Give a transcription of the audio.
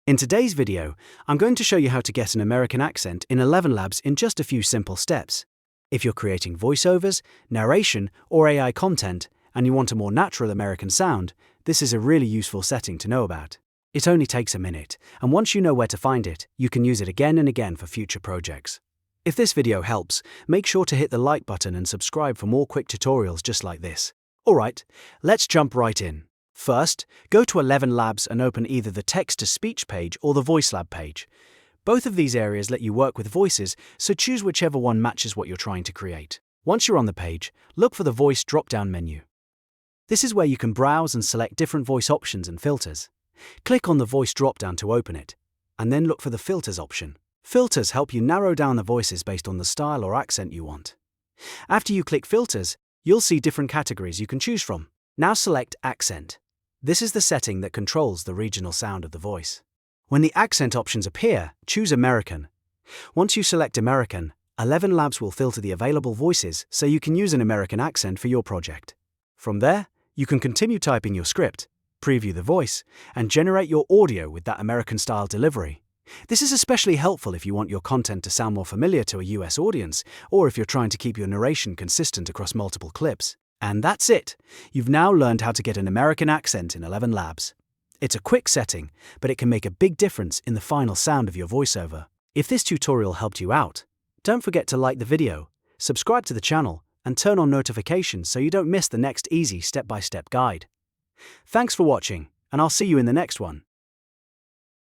In today's video, I'm going to show you how to get an American accent in ElevenLabs in just a few simple steps. If you're creating voiceovers, narration, or AI content, and you want a more natural American sound, this is a really useful setting to know about. It only takes a minute, and once you know where to find it, you can use it again and again for future projects. If this video helps, make sure to hit the like button and subscribe for more quick tutorials just like this. Alright, let's jump right in. First, go to ElevenLabs and open either the text-to-speech page or the VoiceLab page. Both of these areas let you work with voices, so choose whichever one matches what you're trying to create. Once you're on the page, look for the Voice Dropdown menu. This is where you can browse and select different voice options and filters. Click on the Voice dropdown to open it, and then look for the Filters option. Filters help you narrow down the voices based on the style or accent you want. After you click Filters, you'll see different categories you can choose from. Now select Accent. This is the setting that controls the regional sound of the voice. When the accent options appear, choose American. Once you select American, ElevenLabs will filter the available voices so you can use an American accent for your project. From there, you can continue typing your script, preview the voice, and generate your audio with that American-style delivery. This is especially helpful if you want your content to sound more familiar to a US audience, or if you're trying to keep your narration consistent across multiple clips. And that's it! You've now learned how to get an American accent in ElevenLabs. It's a quick setting, but it can make a big difference in the final sound of your voiceover. If this tutorial helped you out, don't forget to like the video, subscribe to the channel, and turn on notifications so you don't miss the next easy step-by-step guide. Thanks for watching, and I'll see you in the next one.